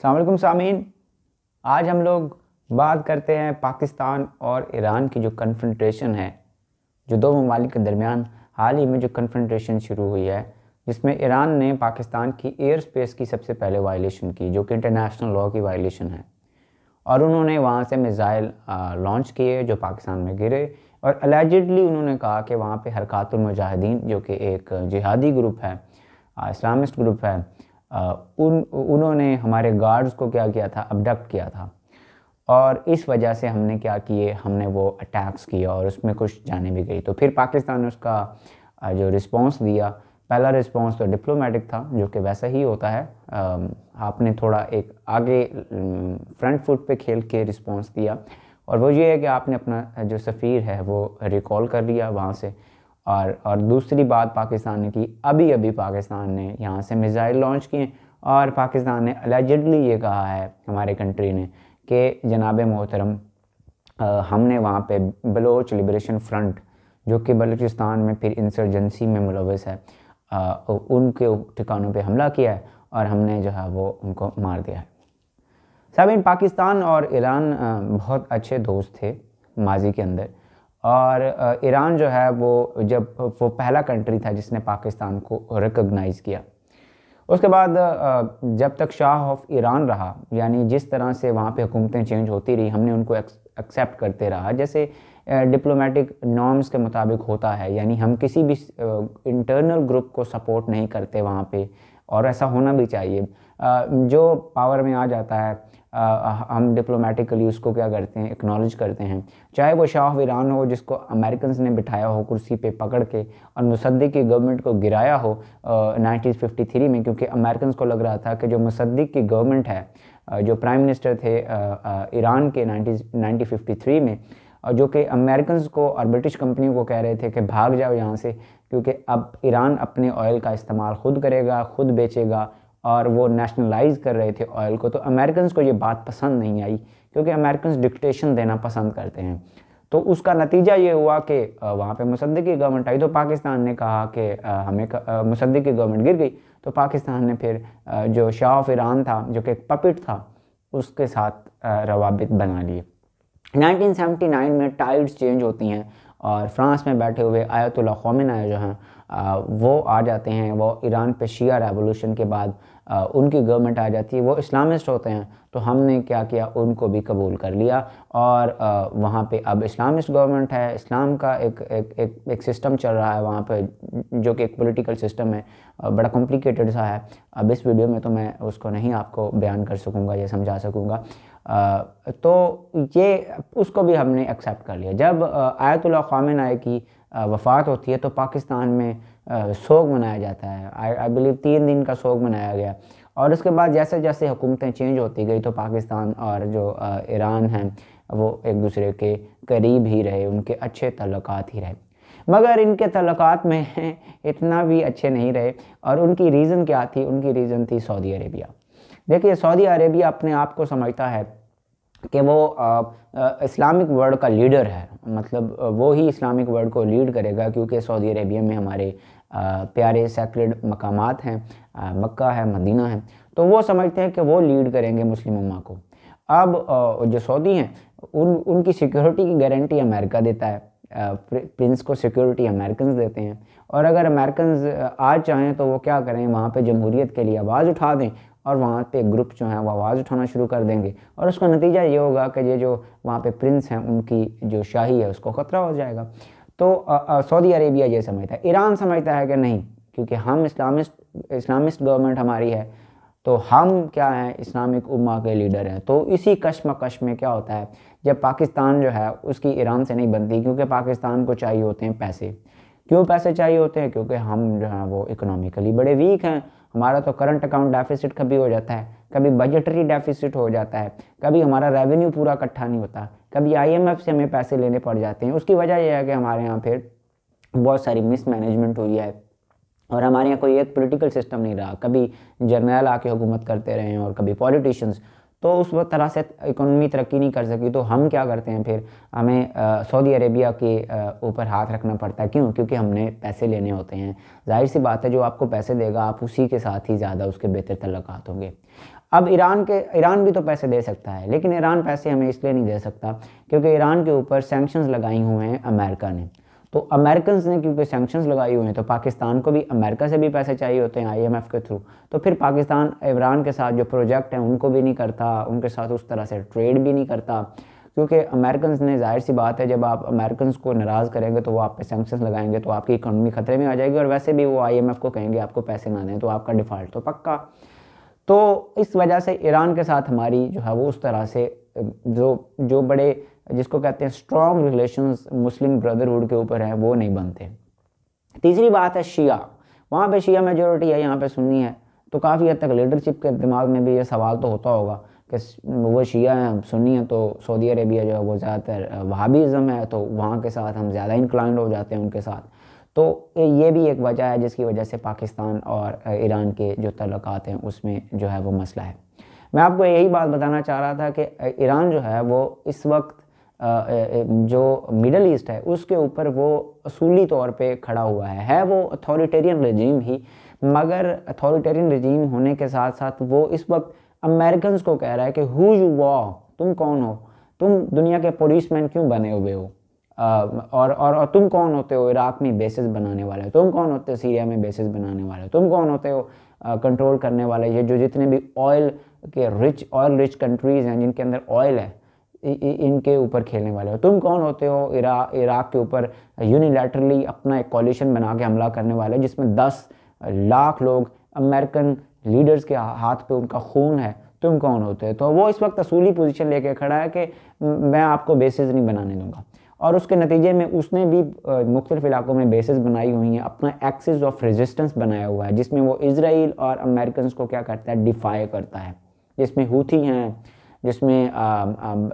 अस्सलाम वालेकुम सामीन। आज हम लोग बात करते हैं पाकिस्तान और ईरान की जो कन्फ्रंटेशन है, जो दो ममालिक के दरमियान हाल ही में जो कन्फ्रंटेशन शुरू हुई है, जिसमें ईरान ने पाकिस्तान की एयर स्पेस की सबसे पहले वायलेशन की, जो कि इंटरनेशनल लॉ की वायलेशन है। और उन्होंने वहाँ से मिज़ाइल लॉन्च किए जो पाकिस्तान में गिरे। और अलेजिडली उन्होंने कहा कि वहाँ पे हरकातुल मुजाहिदीन, जो कि एक जिहादी ग्रुप है, इस्लामिस्ट ग्रुप है, उन्होंने हमारे गार्ड्स को क्या किया था, अबडक्ट किया था। और इस वजह से हमने क्या किए, हमने वो अटैक्स किया और उसमें कुछ जाने भी गई। तो फिर पाकिस्तान ने उसका जो रिस्पांस दिया, पहला रिस्पांस तो डिप्लोमेटिक था, जो कि वैसा ही होता है। आपने थोड़ा एक आगे फ्रंट फुट पे खेल के रिस्पांस दिया, और वो ये है कि आपने अपना जो सफ़ीर है वो रिकॉल कर लिया वहाँ से। और दूसरी बात पाकिस्तान ने की, अभी अभी पाकिस्तान ने यहाँ से मिज़ाइल लॉन्च किए, और पाकिस्तान ने अलेजिडली ये कहा है हमारे कंट्री ने कि जनाब मोहतरम, हमने वहाँ पे बलोच लिबरेशन फ्रंट, जो कि बलूचिस्तान में फिर इंसर्जेंसी में मुलविस है, उनके ठिकानों पे हमला किया है और हमने जो है वो उनको मार दिया है। साबिन, पाकिस्तान और ईरान बहुत अच्छे दोस्त थे माजी के अंदर। और ईरान जो है वो जब वो पहला कंट्री था जिसने पाकिस्तान को रिकॉग्नाइज़ किया। उसके बाद जब तक शाह ऑफ ईरान रहा, यानी जिस तरह से वहाँ पे हुकूमतें चेंज होती रही, हमने उनको एक्सेप्ट करते रहा, जैसे डिप्लोमेटिक नॉर्म्स के मुताबिक होता है। यानी हम किसी भी इंटरनल ग्रुप को सपोर्ट नहीं करते वहाँ पे, और ऐसा होना भी चाहिए। जो पावर में आ जाता है, हम डिप्लोमेटिकली उसको क्या करते हैं, एक्नॉलेज करते हैं। चाहे वो शाह ऑफ ईरान हो, जिसको अमेरिकन ने बिठाया हो कुर्सी पे पकड़ के और मुसद्दिक की गवर्नमेंट को गिराया हो 1953 में, क्योंकि अमेरिकन को लग रहा था कि जो मुसद्दिक की गवर्नमेंट है, जो प्राइम मिनिस्टर थे ईरान के 1953 में, जो कि अमेरिकन को और ब्रिटिश कंपनियों को कह रहे थे कि भाग जाओ यहाँ से, क्योंकि अब ईरान अपने ऑयल का इस्तेमाल खुद करेगा, खुद बेचेगा, और वो नेशनलाइज कर रहे थे ऑयल को। तो अमेरिकन को ये बात पसंद नहीं आई, क्योंकि अमेरिकन डिक्टेशन देना पसंद करते हैं। तो उसका नतीजा ये हुआ कि वहाँ पे मुसद्दिक की गवर्नमेंट आई, तो पाकिस्तान ने कहा कि हमें मुसद्दिक की गवर्नमेंट गिर गई, तो पाकिस्तान ने फिर जो शाह ऑफ ईरान था, जो कि एक पपिट था, उसके साथ रवाबित बना लिए। 1979 में टाइड्स चेंज होती हैं, और फ्रांस में बैठे हुए आयतुल्लाह ख़ामेनी जो हैं वो आ जाते हैं। वो ईरान पे शिया रेवोल्यूशन के बाद उनकी गवर्नमेंट आ जाती है, वो इस्लामिस्ट होते हैं। तो हमने क्या किया, उनको भी कबूल कर लिया, और वहाँ पे अब इस्लामिस्ट गवर्नमेंट है। इस्लाम का एक सिस्टम चल रहा है वहाँ पे, जो कि एक पॉलिटिकल सिस्टम है, बड़ा कॉम्प्लिकेटेड सा है। अब इस वीडियो में तो मैं उसको नहीं आपको बयान कर सकूँगा या समझा सकूँगा। तो ये उसको भी हमने एक्सेप्ट कर लिया। जब आयतुल्लाह ख़ामेनी की वफ़ात होती है, तो पाकिस्तान में सोग मनाया जाता है। आई बिलीव 3 दिन का सोग मनाया गया। और उसके बाद जैसे जैसे हुकूमतें चेंज होती गई, तो पाकिस्तान और जो ईरान हैं वो एक दूसरे के करीब ही रहे, उनके अच्छे तल्लुकात ही रहे। मगर इनके तल्लुकात में इतना भी अच्छे नहीं रहे। और उनकी रीज़न क्या थी? उनकी रीज़न थी सऊदी अरेबिया। देखिए, सऊदी अरेबिया अपने आप को समझता है कि वो इस्लामिक वर्ल्ड का लीडर है, मतलब वो ही इस्लामिक वर्ल्ड को लीड करेगा, क्योंकि सऊदी अरेबिया में हमारे प्यारे सैक्रेड मकामात हैं, मक्का है, मदीना है। तो वो समझते हैं कि वो लीड करेंगे मुस्लिम उम्मा को। अब जो सऊदी हैं, उनकी सिक्योरिटी की गारंटी अमेरिका देता है, प्रिंस को सिक्योरिटी अमेरिकन देते हैं। और अगर अमेरिकन आज चाहें तो वो क्या करें, वहाँ पे जमहूरियत के लिए आवाज़ उठा दें, और वहाँ पे ग्रुप जो हैं वो आवाज़ उठाना शुरू कर देंगे, और उसका नतीजा ये होगा कि ये जो वहाँ पे प्रिंस हैं, उनकी जो शाही है उसको ख़तरा हो जाएगा। तो सऊदी अरेबिया ये समझता है। ईरान समझता है कि नहीं, क्योंकि हम इस्लामिस्ट गवर्नमेंट हमारी है, तो हम क्या हैं, इस्लामिक उम्मा के लीडर हैं। तो इसी कश्मकश में क्या होता है, जब पाकिस्तान जो है उसकी ईरान से नहीं बनती, क्योंकि पाकिस्तान को चाहिए होते हैं पैसे। क्यों पैसे चाहिए होते हैं? क्योंकि हम जो हैं वो इकोनॉमिकली बड़े वीक हैं। हमारा तो करंट अकाउंट डेफिसिट कभी हो जाता है, कभी बजटरी डेफिसिट हो जाता है, कभी हमारा रेवेन्यू पूरा इकट्ठा नहीं होता, कभी आईएमएफ से हमें पैसे लेने पड़ जाते हैं। उसकी वजह यह है कि हमारे यहाँ फिर बहुत सारी मिसमैनेजमेंट हुई है, और हमारे यहाँ कोई एक पॉलिटिकल सिस्टम नहीं रहा। कभी जर्नल आके हुकूमत करते रहे हैं, और कभी पॉलिटिशियंस। तो उस वक्त तरह से इकोनॉमी तरक्की नहीं कर सकी। तो हम क्या करते हैं, फिर हमें सऊदी अरेबिया के ऊपर हाथ रखना पड़ता है। क्यों? क्योंकि हमने पैसे लेने होते हैं। जाहिर सी बात है, जो आपको पैसे देगा आप उसी के साथ ही ज़्यादा उसके बेहतर तल्लुकात होंगे। अब ईरान भी तो पैसे दे सकता है, लेकिन ईरान पैसे हमें इसलिए नहीं दे सकता क्योंकि ईरान के ऊपर सैंक्शंस लगाई हुए हैं अमेरिका ने। तो अमेरिकन ने क्योंकि सैंक्शंस लगाई हुए हैं तो पाकिस्तान को भी अमेरिका से भी पैसे चाहिए होते हैं IMF के थ्रू। तो फिर पाकिस्तान ईरान के साथ जो प्रोजेक्ट हैं उनको भी नहीं करता, उनके साथ उस तरह से ट्रेड भी नहीं करता, क्योंकि अमेरिकन ने, जाहिर सी बात है, जब आप अमेरिकन को नाराज़ करेंगे तो वो आप पे सैंक्शंस लगाएंगे तो आपकी इकॉनमी खतरे में आ जाएगी, और वैसे भी वो IMF को कहेंगे आपको पैसे ना दें तो आपका डिफ़ॉल्ट तो पक्का। तो इस वजह से ईरान के साथ हमारी जो है वो उस तरह से जो बड़े जिसको कहते हैं स्ट्रॉन्ग रिलेशंस मुस्लिम ब्रदरहुड के ऊपर है वो नहीं बनते। तीसरी बात है शिया, वहाँ पे शिया मेजोरिटी है, यहाँ पे सुन्नी है, तो काफ़ी हद तक लीडरशिप के दिमाग में भी ये सवाल तो होता होगा कि वो शिया हैं, सुन्नी है, तो सऊदी अरेबिया जो है वो ज़्यादातर वहाबीज़म है, तो वहाँ के साथ हम ज़्यादा इंक्लाइंड हो जाते हैं उनके साथ। तो ये भी एक वजह है जिसकी वजह से पाकिस्तान और ईरान के जो तल्लुकात हैं उसमें जो है वो मसला है। मैं आपको यही बात बताना चाह रहा था कि ईरान जो है वो इस वक्त जो मिडल ईस्ट है उसके ऊपर वो असूली तौर पे खड़ा हुआ है वो अथॉरिटेरियन रजीम ही, मगर अथॉरिटेरियन रजीम होने के साथ साथ वो इस वक्त अमेरिकन को कह रहा है कि हु यू आर, तुम कौन हो, तुम दुनिया के पुलिसमैन क्यों बने हुए हो, और तुम कौन होते हो इराक में बेसिस बनाने वाले, तुम कौन होते हो सीरिया में बेसिस बनाने वाले, तुम कौन होते हो कंट्रोल करने वाले ये जो जितने भी ऑयल रिच कंट्रीज़ हैं जिनके अंदर ऑयल है इनके ऊपर खेलने वाले हो, तुम कौन होते हो इराक के ऊपर यूनिलैटरली अपना एक कॉलिशन बना के हमला करने वाले जिसमें 10 लाख लोग अमेरिकन लीडर्स के हाथ पे उनका खून है, तुम कौन होते हो। तो वो इस वक्त असूली पोजीशन लेके खड़ा है कि मैं आपको बेसिस नहीं बनाने दूंगा, और उसके नतीजे में उसने भी मुख्तलिफ इलाकों में बेसिस बनाई हुई हैं, अपना एक्सिस ऑफ रेजिस्टेंस बनाया हुआ है जिसमें वो इसराइल और अमेरिकन को क्या करता है, डिफाई करता है, जिसमें हूथी हैं, जिसमें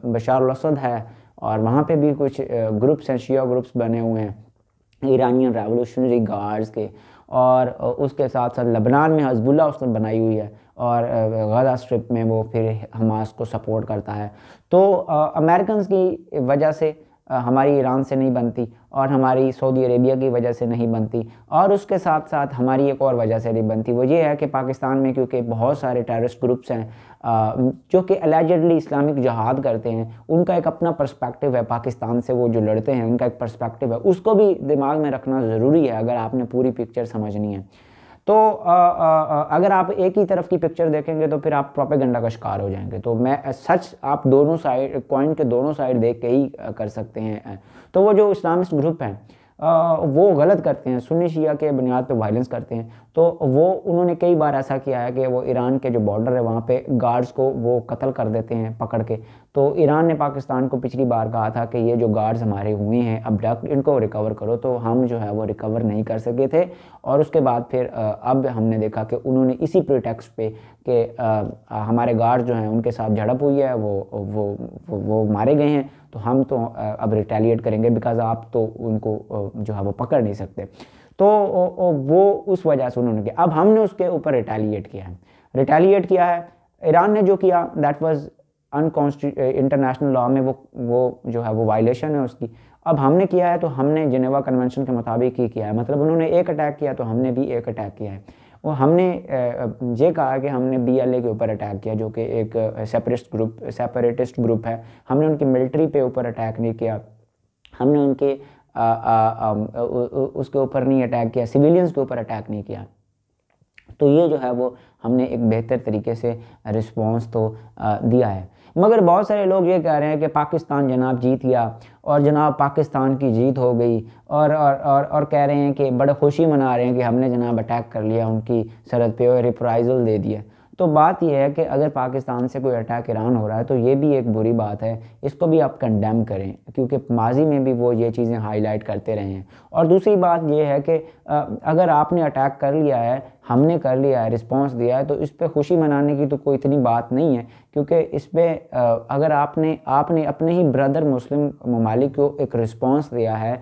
बशार अल-असद है, और वहाँ पे भी कुछ ग्रुप्स हैं, शिया ग्रुप्स बने हुए हैं ईरानियन रेवोल्यूशनरी गार्ड्स के, और उसके साथ साथ लबनान में हज़बुल्लाह उसने बनाई हुई है, और गज़ा स्ट्रिप में वो फिर हमास को सपोर्ट करता है। तो अमेरिकन की वजह से हमारी ईरान से नहीं बनती, और हमारी सऊदी अरेबिया की वजह से नहीं बनती, और उसके साथ साथ हमारी एक और वजह से नहीं बनती, वो ये है कि पाकिस्तान में क्योंकि बहुत सारे टेररिस्ट ग्रुप्स हैं जो कि अलेजेडली इस्लामिक जहाद करते हैं, उनका एक अपना पर्सपेक्टिव है, पाकिस्तान से वो जो लड़ते हैं उनका एक पर्सपेक्टिव है, उसको भी दिमाग में रखना ज़रूरी है अगर आपने पूरी पिक्चर समझनी है। तो अगर आप एक ही तरफ की पिक्चर देखेंगे तो फिर आप प्रोपेगेंडा का शिकार हो जाएंगे। तो मैं सच आप दोनों साइड कॉइन के दोनों साइड देख के ही कर सकते हैं। तो वो जो इस्लामिस्ट ग्रुप हैं वो गलत करते हैं, सुन्नी शिया के बुनियाद पे वायलेंस करते हैं। तो वो उन्होंने कई बार ऐसा किया है कि वो ईरान के जो बॉर्डर है वहाँ पे गार्ड्स को वो कत्ल कर देते हैं पकड़ के। तो ईरान ने पाकिस्तान को पिछली बार कहा था कि ये जो गार्ड्स हमारे हुए हैं अबडक्ट, इनको रिकवर करो, तो हम जो है वो रिकवर नहीं कर सके थे। और उसके बाद फिर अब हमने देखा कि उन्होंने इसी प्रीटेक्स्ट पे कि हमारे गार्ड जो हैं उनके साथ झड़प हुई है, वो मारे गए हैं, तो हम तो अब रिटेलिएट करेंगे बिकॉज आप तो उनको जो है वो पकड़ नहीं सकते। तो वो उस वजह से उन्होंने किया। अब हमने उसके ऊपर रिटेलिएट किया है। ईरान ने जो किया दैट वाज इंटरनेशनल लॉ में वो जो है वो वायलेशन है उसकी। अब हमने किया है तो हमने जिनेवा कन्वेंशन के मुताबिक ही किया है, मतलब उन्होंने एक अटैक किया तो हमने भी एक अटैक किया है। वो हमने ये कहा कि हमने BLA के ऊपर अटैक किया जो कि एक सेपरेटिस्ट ग्रुप है। हमने उनकी मिलिट्री पे ऊपर अटैक नहीं किया, हमने उनके उसके ऊपर नहीं अटैक किया, सिविलियंस के ऊपर अटैक नहीं किया। तो ये जो है वो हमने एक बेहतर तरीके से रिस्पॉन्स तो दिया है। मगर बहुत सारे लोग ये कह रहे हैं कि पाकिस्तान जनाब जीत गया और जनाब पाकिस्तान की जीत हो गई, और कह रहे हैं कि बड़े खुशी मना रहे हैं कि हमने जनाब अटैक कर लिया उनकी सरहद पे और रिप्राइजल दे दिया। तो बात यह है कि अगर पाकिस्तान से कोई अटैक ईरान हो रहा है तो ये भी एक बुरी बात है, इसको भी आप कंडेम करें क्योंकि माजी में भी वो ये चीज़ें हाईलाइट करते रहे हैं। और दूसरी बात ये है कि अगर आपने अटैक कर लिया है, हमने कर लिया है, रिस्पांस दिया है, तो इस पर खुशी मनाने की तो कोई इतनी बात नहीं है, क्योंकि इस पर अगर आपने अपने ही ब्रदर मुस्लिम ममालिक को एक रिस्पांस दिया है,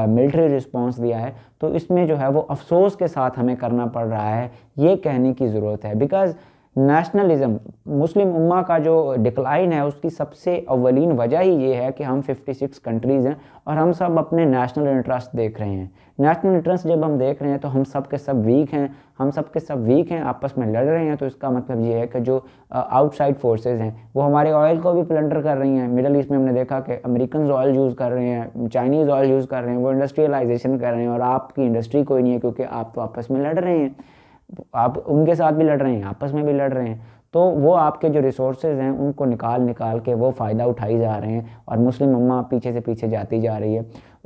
मिलिट्री रिस्पांस दिया है, तो इसमें जो है वो अफसोस के साथ हमें करना पड़ रहा है, ये कहने की ज़रूरत है। बिकॉज़ नेशनलिज्म, मुस्लिम उम्मा का जो डिक्लाइन है उसकी सबसे अव्वलीन वजह ही ये है कि हम 56 कंट्रीज़ हैं और हम सब अपने नेशनल इंटरेस्ट देख रहे हैं। नेशनल इंटरेस्ट जब हम देख रहे हैं तो हम सब के सब वीक हैं, हम सब के सब वीक हैं, आपस में लड़ रहे हैं। तो इसका मतलब ये है कि जो आउटसाइड फोर्सेस हैं वो हमारे ऑयल को भी प्लंडर कर रही हैं। मिडल ईस्ट में हमने देखा कि अमेरिकन ऑयल यूज़ कर रहे हैं, चाइनीज़ ऑयल यूज़ कर रहे हैं, वो इंडस्ट्रियलाइजेशन कर रहे हैं और आपकी इंडस्ट्री कोई नहीं है क्योंकि आप तो आपस में लड़ रहे हैं। आप उनके साथ भी लड़ रहे हैं, आपस में भी लड़ रहे हैं। तो वो आपके जो रिसोर्सेज हैं उनको निकाल निकाल के वो फ़ायदा उठाई जा रहे हैं और मुस्लिम उम्मा पीछे से पीछे जाती जा रही है।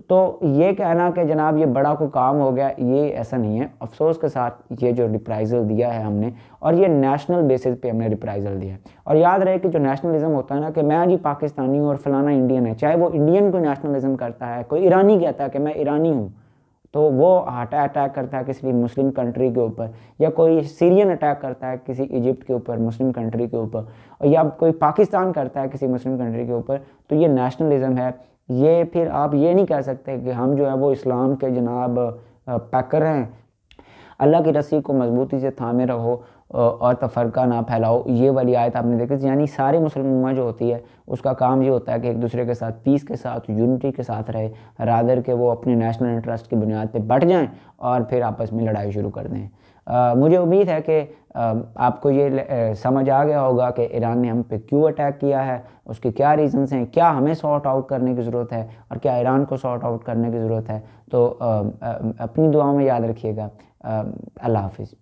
तो ये कहना कि जनाब ये बड़ा को काम हो गया, ये ऐसा नहीं है। अफसोस के साथ ये जो रिप्राइज़ल दिया है हमने, और ये नेशनल बेसिस पे हमने रिप्राइज़ल दिया है। और याद रहे कि जो नेशनलिज्म होता है ना कि मैं जी पाकिस्तानी हूँ और फलाना इंडियन है, चाहे वो इंडियन को नेशनलिज्म करता है, कोई ईरानी कहता है कि मैं ईरानी हूँ, तो वो अटैक करता है किसी मुस्लिम कंट्री के ऊपर, या कोई सीरियन अटैक करता है किसी इजिप्ट के ऊपर, मुस्लिम कंट्री के ऊपर, या कोई पाकिस्तान करता है किसी मुस्लिम कंट्री के ऊपर, तो ये नेशनलिज्म है। ये फिर आप ये नहीं कह सकते कि हम जो है वो इस्लाम के जनाब पैकर हैं। अल्लाह की रस्सी को मजबूती से थामे रहो और तफरका ना फैलाओ, ये वाली आयत आपने देखी। यानी सारी मुस्लिम उम्मा जो होती है उसका काम ये होता है कि एक दूसरे के साथ पीस के साथ, यूनिटी के साथ रहे, रादर के वो अपने नेशनल इंटरेस्ट की बुनियाद पे बढ़ जाएं और फिर आपस में लड़ाई शुरू कर दें। मुझे उम्मीद है कि आपको ये समझ आ गया होगा कि ईरान ने हम पे क्यों अटैक किया है, उसके क्या रीज़न्स हैं, क्या हमें सॉर्ट आउट करने की ज़रूरत है और क्या ईरान को सॉर्ट आउट करने की ज़रूरत है। तो अपनी दुआओं में याद रखिएगा। अल्लाह हाफिज़।